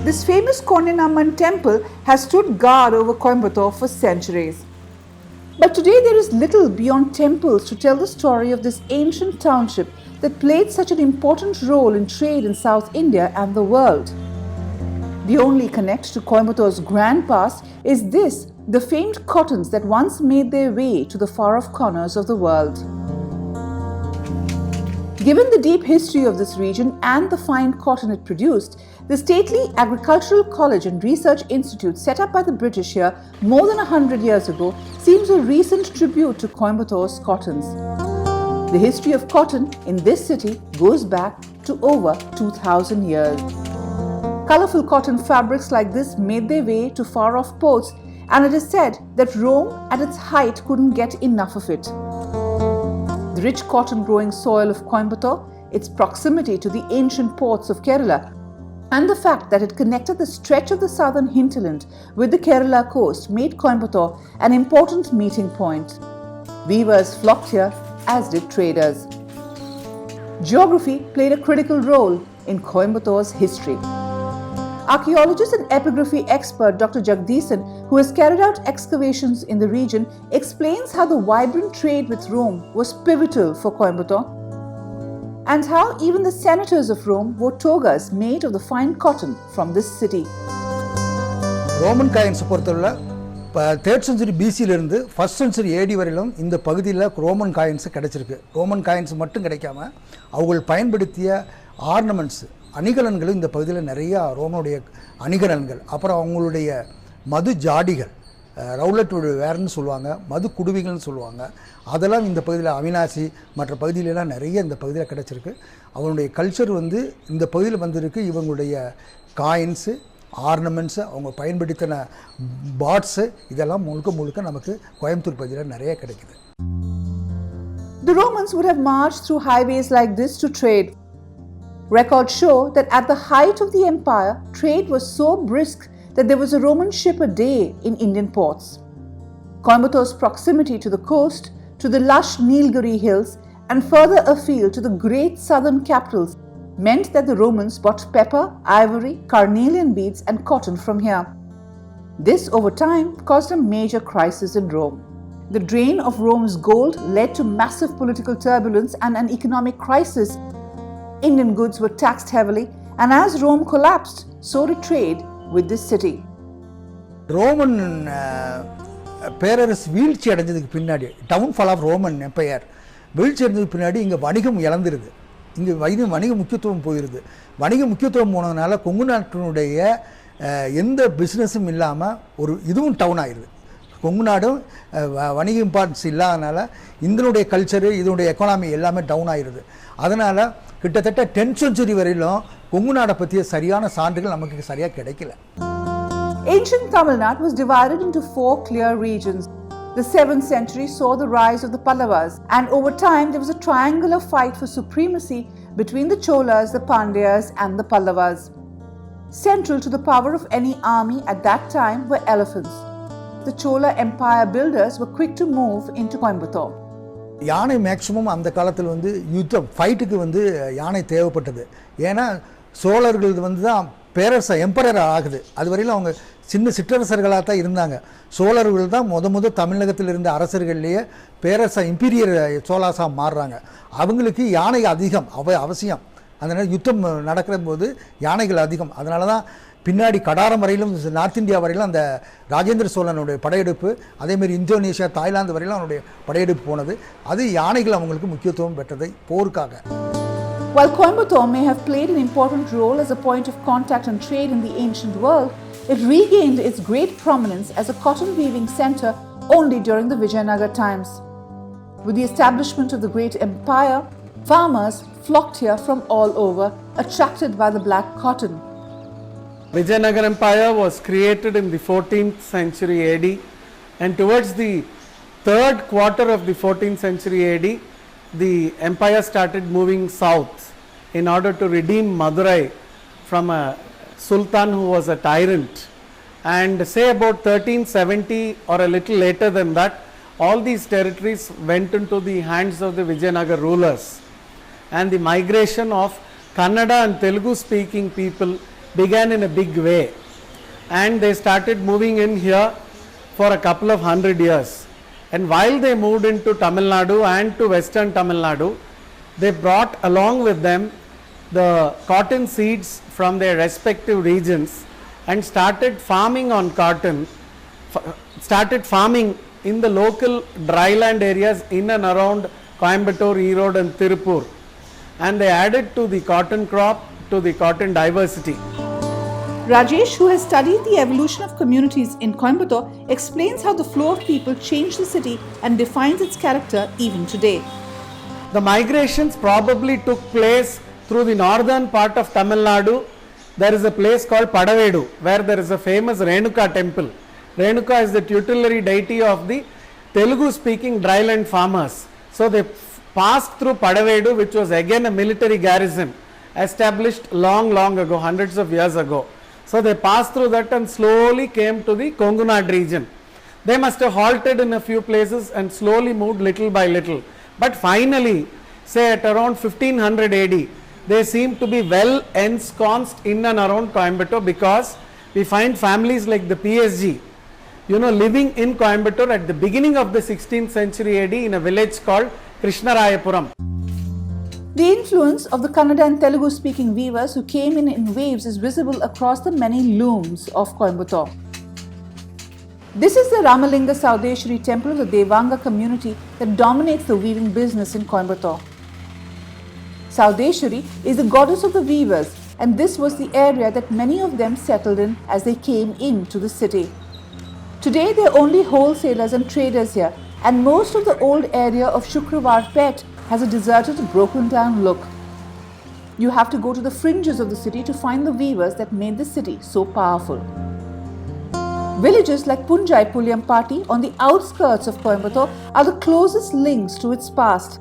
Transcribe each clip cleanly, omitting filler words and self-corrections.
This famous Konyanamman temple has stood guard over Coimbatore for centuries. But today there is little beyond temples to tell the story of this ancient township that played such an important role in trade in South India and the world. The only connect to Coimbatore's grand past is this, the famed cottons that once made their way to the far-off corners of the world. Given the deep history of this region and the fine cotton it produced, the stately Agricultural College and Research Institute set up by the British here more than 100 years ago seems a recent tribute to Coimbatore's cottons. The history of cotton in this city goes back to over 2000 years. Colourful cotton fabrics like this made their way to far-off ports, and it is said that Rome at its height couldn't get enough of it. The rich cotton-growing soil of Coimbatore, its proximity to the ancient ports of Kerala, and the fact that it connected the stretch of the southern hinterland with the Kerala coast made Coimbatore an important meeting point. Weavers flocked here, as did traders. Geography played a critical role in Coimbatore's history. Archaeologist and epigraphy expert Dr. Jagdeesan, who has carried out excavations in the region, explains how the vibrant trade with Rome was pivotal for Coimbatore and how even the senators of Rome wore togas made of the fine cotton from this city. Roman coins பொறுத்தவரை 3rd century BC இருந்து 1st century AD வரையிலும் இந்த பகுதியில் Roman coins கிடைச்சிருக்கு. Roman coins மட்டும் கிடைக்காம அவர்கள் பயன்படுத்திய ஆர்னமெண்ட்ஸ் அணிகலன்கள் இந்த பகுதியில் நிறைய ரோமனுடைய அணிகலன்கள், அப்புறம் அவங்களுடைய மது ஜாடிகள், ரவுலட் வேர்னு சொல்லுவாங்க, மது குடுவிகள்னு சொல்லுவாங்க, அதெல்லாம் இந்த பகுதியில் அவினாசி மற்ற பகுதியிலலாம் நிறைய இந்த பகுதியில் கிடச்சிருக்கு. அவங்களுடைய கல்ச்சர் இந்த பகுதியில் வந்திருக்கு. இவங்களுடைய காயின்ஸு, ஆர்னமெண்ட்ஸு, அவங்க பயன்படுத்தின பாட்ஸு, இதெல்லாம் முழுக்க முழுக்க நமக்கு கோயம்புத்தூர் பகுதியில் நிறைய கிடைக்குது. The Romans would have marched through highways like this to trade. Records show that at the height of the empire, trade was so brisk that there was a Roman ship a day in Indian ports. Coimbatore's proximity to the coast, to the lush Nilgiri hills, and further afield to the great southern capitals meant that the Romans bought pepper, ivory, carnelian beads, and cotton from here. This, over time, caused a major crisis in Rome. The drain of Rome's gold led to massive political turbulence and an economic crisis. Indian goods were taxed heavily, and as Rome collapsed, so did trade with this city. Roman பேரரசு வீழ்ச்சி அடைஞ்சதுக்கு பின்னாடி, downfall of Roman empire வீழ்ச்சி அடைஞ்சதுக்கு பின்னாடி இங்கே வணிகம் இழந்துருது. இங்கே வணிக முக்கியத்துவம் போயிடுது. வணிக முக்கியத்துவம் போனதுனால கொங்கு நாட்டினுடைய எந்த பிஸ்னஸும் இல்லாமல் ஒரு இதுவும் டவுன் ஆயிடுது. கொங்கு நாடும் வணிக இம்பார்ட்டன்ஸ் இல்லாதனால இதனுடைய கல்ச்சரு, இதனுடைய எக்கானமி எல்லாமே டவுன் ஆயிடுது. அதனால் கிட்டத்தட்ட 10th century வரையிலும் கொங்கு நாடை பற்றிய சரியான சான்றுகள் நமக்கு சரியாக கிடைக்கல. Ancient Tamil Nadu was divided into 4 clear regions. The 7th century saw the rise of the Pallavas, and over time there was a triangular fight for supremacy between the Cholas, the Pandyas, and the Pallavas. Central to the power of any army at that time were elephants. The Chola empire builders were quick to move into Coimbatore. யானை maximum அந்த காலத்தில் யுத்தம் ஃபைட்டுக்கு யானை தேவைப்பட்டது. ஏன்னா சோழர்கள் தான் பேரரச emperor ஆகுது. அது வரையிலும் அவங்க சின்ன சிற்றரசர்களாக தான் இருந்தாங்க. சோழர்கள் தான் முத தமிழகத்தில் இருந்த அரசர்கள்லேயே பேரரச இம்பீரியர் சோழாஸாக மாறுறாங்க. அவங்களுக்கு யானை அதிகம் அவசியம். அதனால் யுத்தம் நடக்கிற போது யானைகள் அதிகம். அதனால தான் பின்னாடி கடாரம் வரையிலும் நார்த் இந்தியா வரையிலும் அந்த ராஜேந்திர சோழனுடைய படையெடுப்பு, அதேமாரி இந்தோனேஷியா, தாய்லாந்து வரையிலும் அவனுடைய படையெடுப்பு போனது. அது யானைகள் அவங்களுக்கு முக்கியத்துவம் பெற்றதை போருக்காக. While Coimbatore may have played an important role as a point of contact and trade in the ancient world, it regained its great prominence as a cotton weaving center only during the Vijayanagar times. With the establishment of the great empire, farmers flocked here from all over, attracted by the black cotton. Vijayanagar Empire was created in the 14th century AD, and towards the 3rd quarter of the 14th century AD, the empire started moving south in order to redeem Madurai from a sultan who was a tyrant. And say about 1370 or a little later than that, all these territories went into the hands of the Vijayanagar rulers, and the migration of Kannada and Telugu speaking people began in a big way, and they started moving in here for a couple of 100 years. And while they moved into Tamil Nadu and to western Tamil Nadu, they brought along with them the cotton seeds from their respective regions and started farming on cotton, started farming in the local dryland areas in and around Coimbatore, Erode and Tirupur, and they added to the cotton crop, to the cotton diversity. Rajesh, who has studied the evolution of communities in Coimbatore, explains how the flow of people changed the city and defines its character even today. The migrations probably took place through the northern part of Tamil Nadu. There is a place called Padavedu where there is a famous Renuka temple. Renuka is the tutelary deity of the Telugu speaking dryland farmers. So they passed through Padavedu, which was again a military garrison established long ago, hundreds of years ago. So they passed through that and slowly came to the Kongunad region. They must have halted in a few places and slowly moved little by little. But finally, say at around 1500 AD, they seem to be well ensconced in and around Coimbatore, because we find families like the PSG, living in Coimbatore at the beginning of the 16th century AD in a village called Krishnarayapuram. The influence of the Kannada and Telugu speaking weavers who came in waves is visible across the many looms of Coimbatore. This is the Ramalinga Saudeshwari temple of the Devanga community that dominates the weaving business in Coimbatore. Saudeshwari is the goddess of the weavers, and this was the area that many of them settled in as they came into the city. Today they are only wholesalers and traders here, and most of the old area of Shukravar Pet has a deserted, broken down look. You have to go to the fringes of the city to find the weavers that made the city so powerful. Villages like Punjai Pulyampati on the outskirts of Coimbatore are the closest links to its past.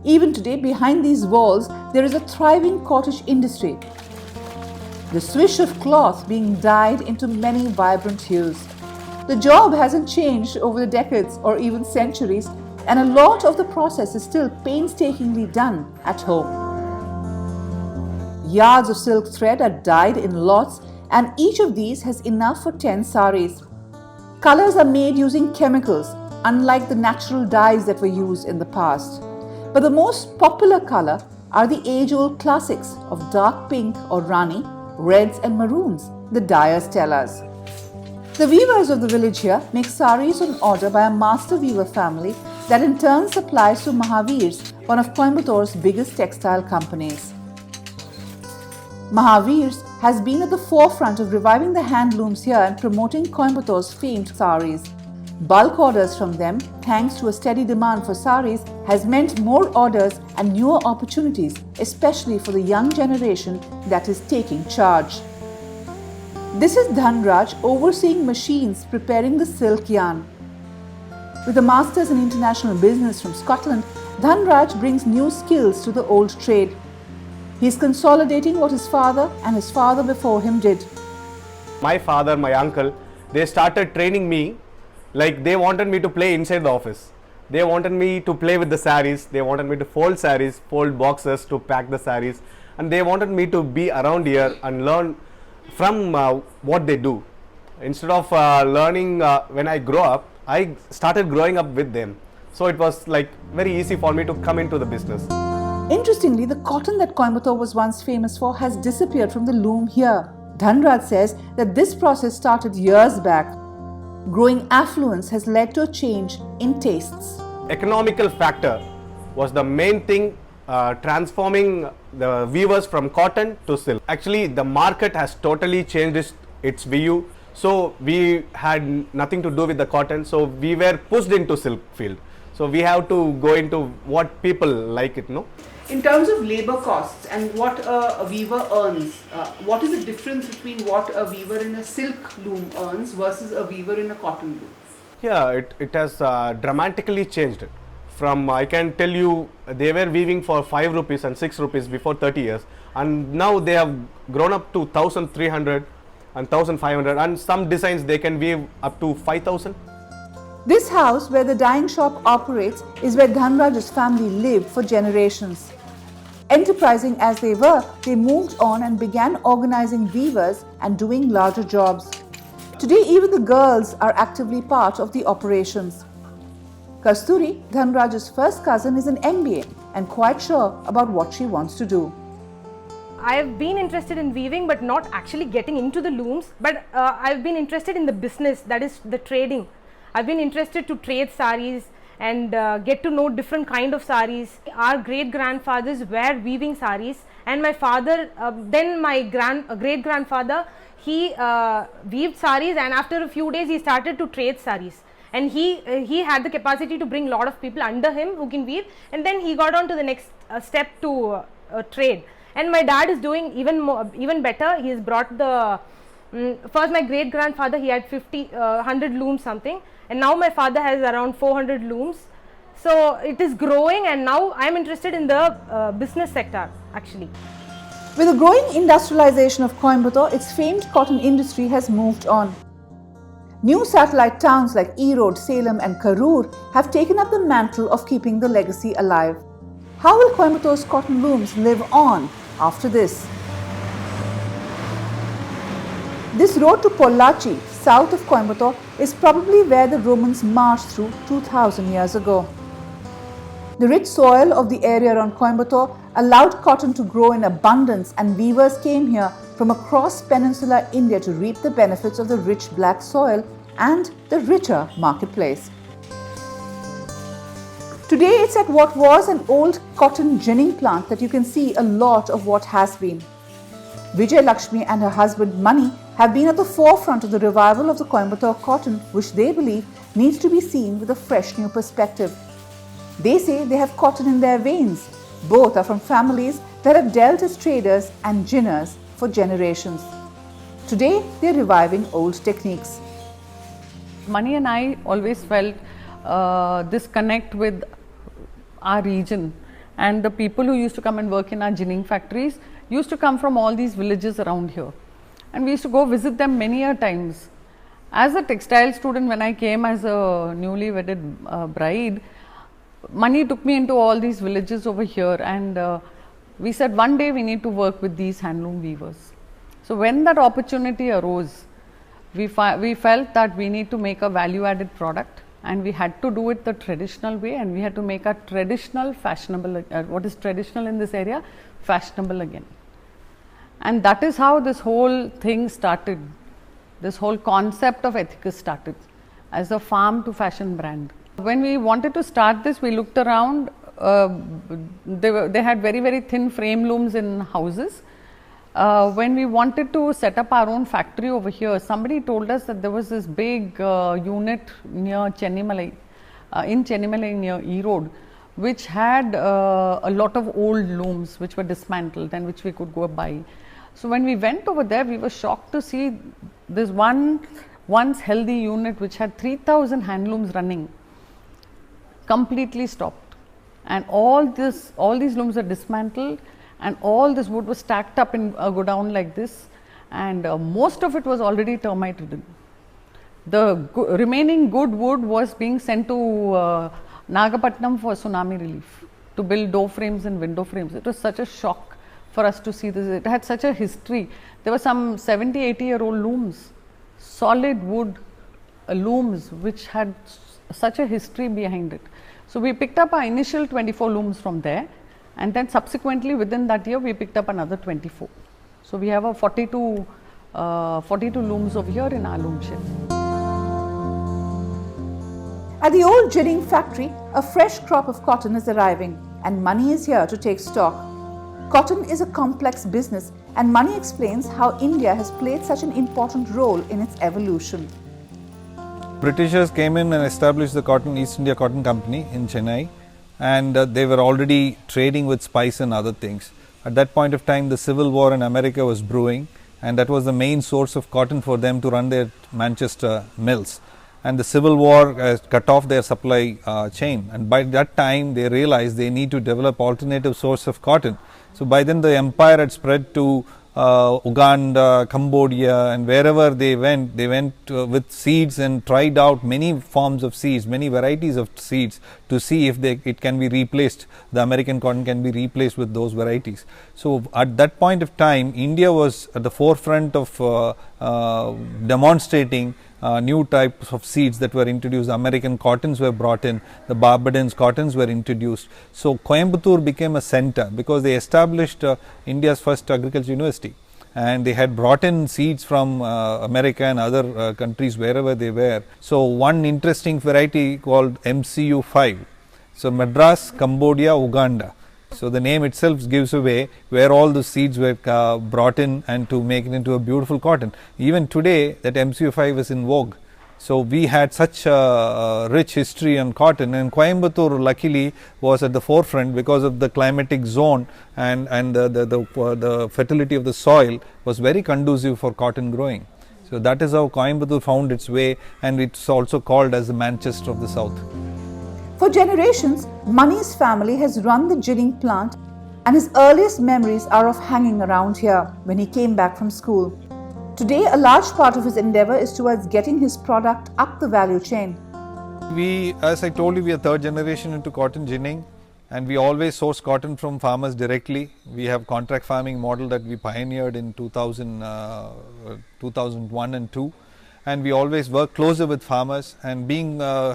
Even today, behind these walls, there is a thriving cottage industry. The swish of cloth being dyed into many vibrant hues. The job hasn't changed over the decades or even centuries, and a lot of the process is still painstakingly done at home. Yards of silk thread are dyed in lots, and each of these has enough for 10 saris. Colors are made using chemicals, unlike the natural dyes that were used in the past. But the most popular color are the age-old classics of dark pink or rani, reds and maroons, the dyers tell us. The weavers of the village here make saris on order by a master weaver family that in turn supplies to Mahavir's, one of Coimbatore's biggest textile companies. Mahavir's has been at the forefront of reviving the handlooms here and promoting Coimbatore's famed saris. Bulk orders from them, thanks to a steady demand for saris, has meant more orders and newer opportunities, especially for the young generation that is taking charge. This is Dhanraj overseeing machines preparing the silk yarn. With a master's in international business from Scotland, Dhanraj brings new skills to the old trade. He is consolidating what his father and his father before him did. My father, my uncle, they started training me. Like, they wanted me to play inside the office. They wanted me to play with the saris. They wanted me to fold saris, fold boxes to pack the saris. And they wanted me to be around here and learn from what they do. Instead of learning when I grow up, I started growing up with them. So it was like very easy for me to come into the business. Interestingly, the cotton that Coimbatore was once famous for has disappeared from the loom here. Dhanraj says that this process started years back. Growing affluence has led to a change in tastes. Economical factor was the main thing transforming the weavers from cotton to silk. Actually, the market has totally changed its view. So we had nothing to do with the cotton. So we were pushed into silk field. So we have to go into what people like it, no? In terms of labor costs and what a weaver earns, what is the difference between what a weaver in a silk loom earns versus a weaver in a cotton loom? Yeah, it has dramatically changed. From, I can tell you, they were weaving for 5 rupees and 6 rupees before 30 years. And now they have grown up to 1,300 and 1,500. And some designs they can weave up to 5,000. This house where the dyeing shop operates is where Dhanraj's family lived for generations. Enterprising as they were, they moved on and began organizing weavers and doing larger jobs. Today, even the girls are actively part of the operations. Kasthuri, Dhanraj's first cousin, is an MBA and quite sure about what she wants to do. I have been interested in weaving but not actually getting into the looms, but I've been interested in the business, that is the trading. I've been interested to trade saris and get to know different kind of saris. Our great grandfathers were weaving saris, and my father, then my great grandfather, he weaved saris, and after a few days he started to trade saris. And he had the capacity to bring lot of people under him who can weave, and then he got on to the next step to trade. And my dad is doing even better. He has brought the first my great grandfather, he had 100 looms something, and now my father has around 400 looms. So it is growing, and now I am interested in the business sector actually. With the growing industrialization of Coimbatore, its famed cotton industry has moved on. New satellite towns like Erode, Salem and Karur have taken up the mantle of keeping the legacy alive. How will Coimbatore's cotton looms live on after this? This road to Pollachi, south of Coimbatore, is probably where the Romans marched through 2000 years ago. The rich soil of the area around Coimbatore allowed cotton to grow in abundance, and weavers came here from across peninsular India to reap the benefits of the rich black soil and the richer marketplace. Today it's at what was an old cotton ginning plant that you can see a lot of what has been. Vijayalakshmi and her husband Mani have been at the forefront of the revival of the Coimbatore cotton, which they believe needs to be seen with a fresh new perspective. They say they have cotton in their veins. Both are from families that have dealt as traders and ginners for generations. Today they are reviving old techniques. Mani and I always felt this connect with our region, and the people who used to come and work in our ginning factories used to come from all these villages around here, and we used to go visit them many a times. As a textile student, when I came as a newly wedded bride, Mani took me into all these villages over here, and we said one day we need to work with these handloom weavers. So when that opportunity arose, we felt that we need to make a value added product, and we had to do it the traditional way, and we had to make a traditional fashionable, what is traditional in this area, fashionable again. And that is how this whole thing started. This whole concept of Ethicus started as a farm to fashion brand. When we wanted to start this, we looked around. They had very, very thin frame looms in houses. When we wanted to set up our own factory over here, somebody told us that there was this big unit near Chennai, in Chennai near Erode, which had a lot of old looms which were dismantled and which we could go buy. So when we went over there, we were shocked to see this once healthy unit which had 3,000 handlooms running completely stopped, and all these looms are dismantled, and all this wood was stacked up in a godown like this, and most of it was already termite ridden. The remaining good wood was being sent to Nagapattinam for tsunami relief, to build door frames and window frames. It was such a shock for us to see this. It had such a history. There were some 70-80-year-old looms, solid wood looms which had such a history behind it. So we picked up our initial 24 looms from there, and then subsequently within that year we picked up another 24. So we have a 42 looms over here in our loom shed. At the old ginning factory, a fresh crop of cotton is arriving, and Mani is here to take stock. Cotton is a complex business, and Mani explains how India has played such an important role in its evolution. Britishers came in and established the East India Cotton Company in Chennai, and they were already trading with spice and other things. At that point of time, the Civil War in America was brewing, and that was the main source of cotton for them to run their Manchester mills. And the Civil War cut off their supply chain, and by that time they realized they need to develop alternative source of cotton. So by then the empire had spread to Uganda, Cambodia, and wherever they went with seeds and tried out many forms of seeds, many varieties of seeds to see if it can be replaced, the American cotton can be replaced with those varieties. So at that point of time, India was at the forefront of demonstrating new types of seeds that were introduced. The American cottons were brought in, the Barbadians cottons were introduced. So Coimbatore became a center because they established India's first agriculture university, and they had brought in seeds from America and other countries wherever they were. So one interesting variety called MCU5, so Madras, Cambodia, Uganda. So the name itself gives away where all the seeds were brought in and to make it into a beautiful cotton. Even today that MCU5 is in vogue. So we had such a rich history on cotton, and Coimbatore luckily was at the forefront because of the climatic zone and the fertility of the soil was very conducive for cotton growing. So that is how Coimbatore found its way, and it's also called as the Manchester of the South. For generations, Mani's family has run the ginning plant, and his earliest memories are of hanging around here when he came back from school. Today, a large part of his endeavor is towards getting his product up the value chain. We, as I told you, we are third generation into cotton ginning, and we always source cotton from farmers directly. We have contract farming model that we pioneered in 2001 and 2. And we always work closer with farmers, and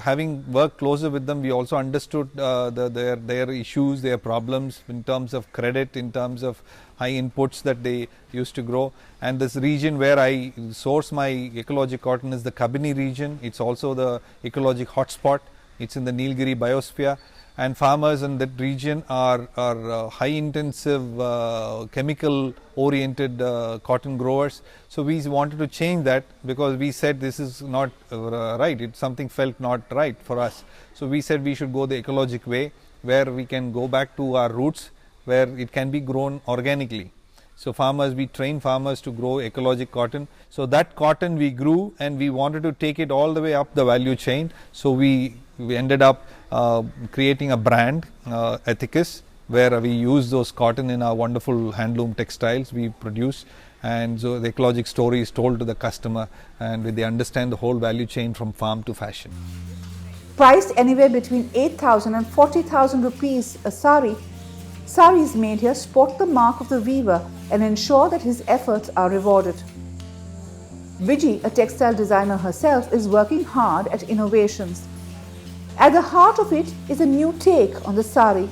having worked closer with them, we also understood their issues, their problems in terms of credit, in terms of high inputs that they used to grow. And this region where I source my ecologic cotton is the Kabini region. It's also the ecologic hotspot. It's in the Nilgiri biosphere. And farmers in that region are high intensive chemical oriented cotton growers. So we wanted to change that because we said this is not right, something felt not right for us. So we said we should go the ecologic way, where we can go back to our roots, where it can be grown organically. So we train farmers to grow ecologic cotton. So that cotton we grew, and we wanted to take it all the way up the value chain. So we ended up creating a brand, Ethicus, where we use those cotton in our wonderful handloom textiles we produce. And so the ecologic story is told to the customer, and they understand the whole value chain from farm to fashion. Priced anywhere between 8,000 and 40,000 rupees a sari, saris made here sport the mark of the weaver and ensure that his efforts are rewarded. Vijay, a textile designer herself, is working hard at innovations. At the heart of it is a new take on the sari,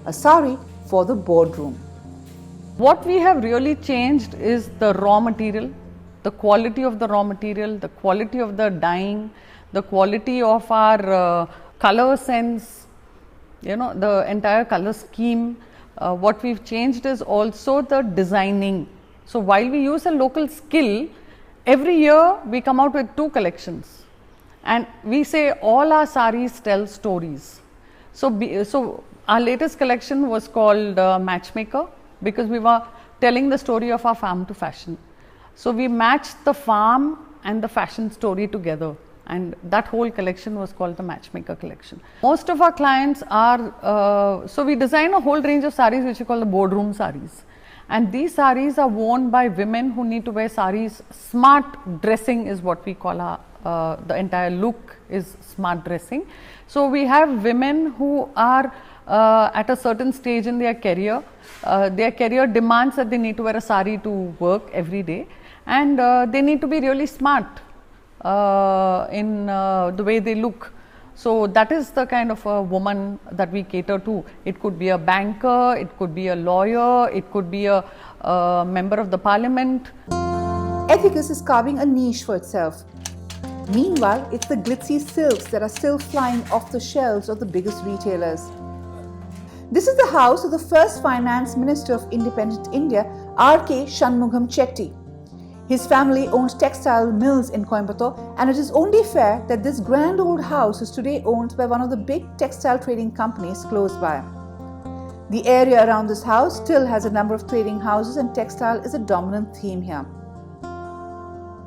a sari for the boardroom. What we have really changed is the raw material, the quality of the raw material, the quality of the dyeing, the quality of our color sense, the entire color scheme. What we've changed is also the designing. So while we use a local skill, every year we come out with 2 collections. And we say all our saris tell stories. So our latest collection was called Matchmaker, because we were telling the story of our farm to fashion. So we matched the farm and the fashion story together, and that whole collection was called the Matchmaker collection. Most of our clients are, so we design a whole range of saris which we call the boardroom saris. And these saris are worn by women who need to wear saris. Smart dressing is what we call our the entire look is smart dressing. So we have women who are at a certain stage in their career demands that they need to wear a sari to work every day, and they need to be really smart in the way they look. So that is the kind of a woman that we cater to. It could be a banker, it could be a lawyer, it could be a member of the parliament. Ethicus is carving a niche for itself. Meanwhile, it's the glitzy silks that are still flying off the shelves of the biggest retailers. This is the house of the first Finance Minister of Independent India, R.K. Shanmugam Chetty. His family owned textile mills in Coimbatore, and it is only fair that this grand old house is today owned by one of the big textile trading companies close by. The area around this house still has a number of trading houses, and textile is a dominant theme here.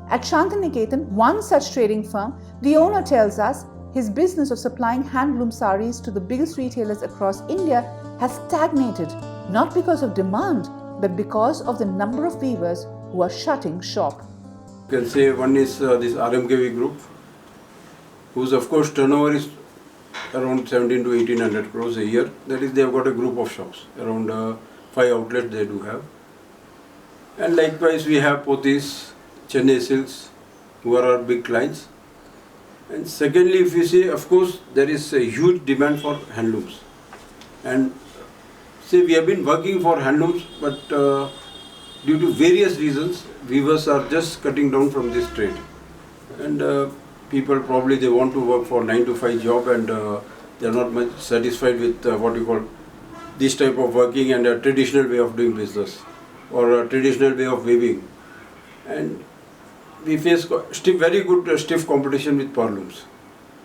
At Shantiniketan, one such trading firm, the owner tells us his business of supplying handloom saris to the biggest retailers across India has stagnated, not because of demand, but because of the number of weavers who are shutting shop. You can say one is this RMKV group, whose of course turnover is around 17 to 1800 crores a year. That is, they have got a group of shops, around 5 outlets they do have. And likewise we have Pothys, Chennai Silks, who are our big clients. And secondly, if you see, of course, there is a huge demand for handlooms. And see, we have been working for handlooms, but due to various reasons, weavers are just cutting down from this trade. And people probably they want to work for 9 to 5 job, and they are not much satisfied with what you call this type of working and a traditional way of doing business or a traditional way of weaving. And we face very good stiff competition with powerlooms,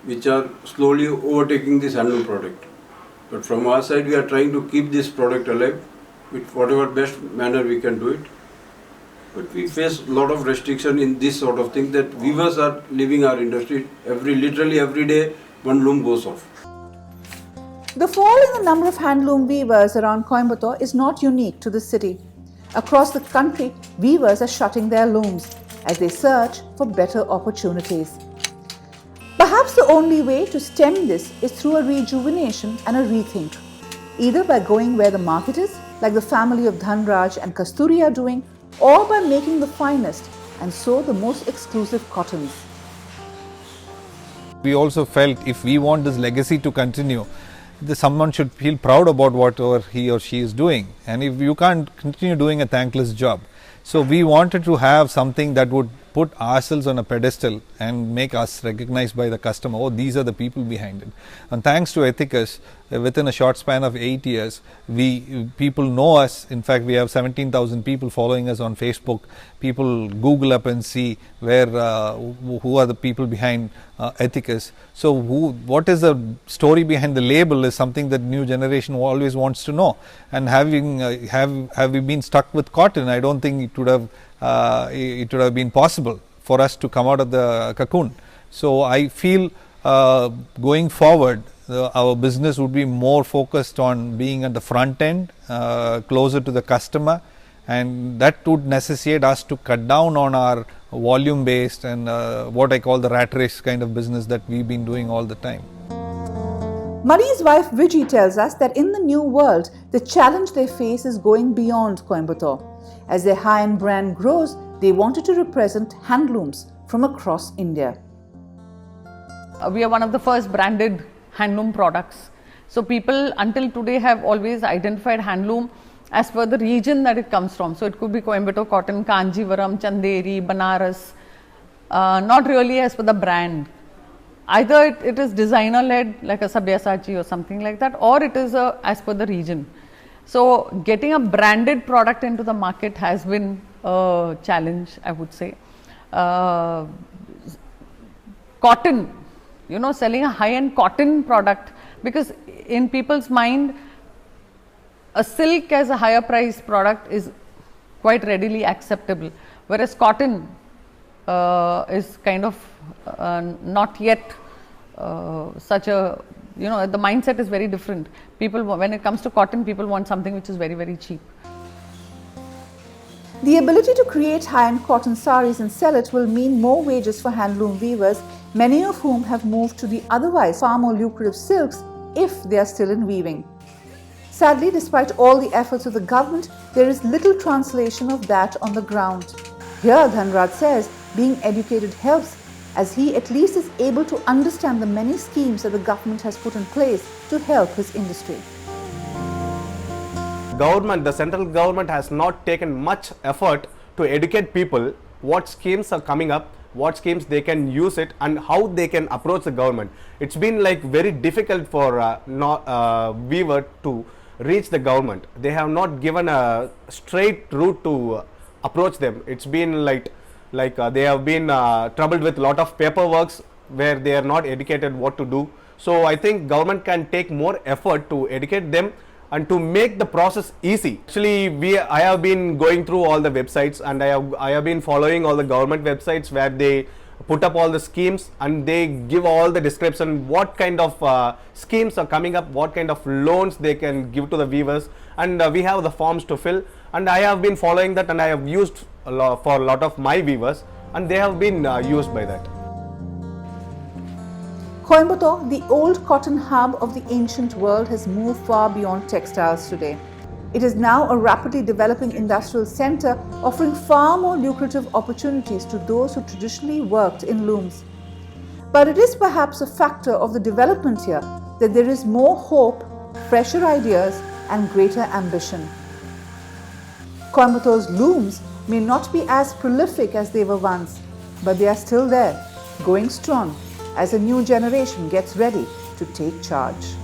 which are slowly overtaking this handloom product. But from our side, we are trying to keep this product alive with whatever best manner we can do it. But we face a lot of restriction in this sort of thing, that weavers are leaving our industry. Literally every day, one loom goes off. The fall in the number of handloom weavers around Coimbatore is not unique to the city. Across the country, weavers are shutting their looms as they search for better opportunities. Perhaps the only way to stem this is through a rejuvenation and a rethink, either by going where the market is, like the family of Dhanraj and Kasthuri are doing, or by making the finest and sew the most exclusive cottons. We also felt if we want this legacy to continue, someone should feel proud about whatever he or she is doing, and if you can't continue doing a thankless job. So we wanted to have something that would put ourselves on a pedestal and make us recognized by the customer. Oh, these are the people behind it. And thanks to Ethicus, within a short span of 8 years, people know us. In fact, we have 17,000 people following us on Facebook. People Google up and see who are the people behind Ethicus. So what is the story behind the label is something that new generation always wants to know. And have we been stuck with cotton? I don't think it would have been possible for us to come out of the cocoon. So I feel going forward, our business would be more focused on being at the front end, closer to the customer, and that would necessitate us to cut down on our volume based and what I call the rat race kind of business that we've been doing all the time. Mari's wife Vijay tells us that in the new world, the challenge they face is going beyond Coimbatore. As their high-end brand grows, they wanted to represent handlooms from across India. We are one of the first branded handloom products. So people until today have always identified handloom as per the region that it comes from. So it could be Coimbatore cotton, Kanjivaram, Chanderi, Banaras, not really as per the brand. Either it is designer led like a Sabyasachi or something like that, or it is as per the region. So getting a branded product into the market has been a challenge, I would say. Cotton, selling a high-end cotton product, because in people's mind, a silk as a higher priced product is quite readily acceptable, whereas cotton is kind of not yet such a, the mindset is very different. People, when it comes to cotton, people want something which is very, very cheap. The ability to create high-end cotton saris and sell it will mean more wages for handloom weavers, many of whom have moved to the otherwise far more lucrative silks if they are still in weaving. Sadly, despite all the efforts of the government, there is little translation of that on the ground. Here, Dhanraj says being educated helps, as he at least is able to understand the many schemes that the government has put in place to help his industry. The central government has not taken much effort to educate people what schemes are coming up, what schemes they can use it, and how they can approach the government. It's been like very difficult for weaver to reach the government. They have not given a straight route to approach them. It's been like they have been troubled with lot of paperwork where they are not educated what to do. So I think government can take more effort to educate them and to make the process easy. Actually, I have been going through all the websites, and I have been following all the government websites where they put up all the schemes and they give all the description what kind of schemes are coming up, what kind of loans they can give to the weavers, and we have the forms to fill. and I have been following that, and I have used for a lot of my weavers, and they have been used by that. Coimbatore, the old cotton hub of the ancient world, has moved far beyond textiles today. It is now a rapidly developing industrial center, offering far more lucrative opportunities to those who traditionally worked in looms. But it is perhaps a factor of the development here that there is more hope, fresher ideas, and greater ambition. Coimbatore's looms may not be as prolific as they were once, but they are still there, going strong as a new generation gets ready to take charge.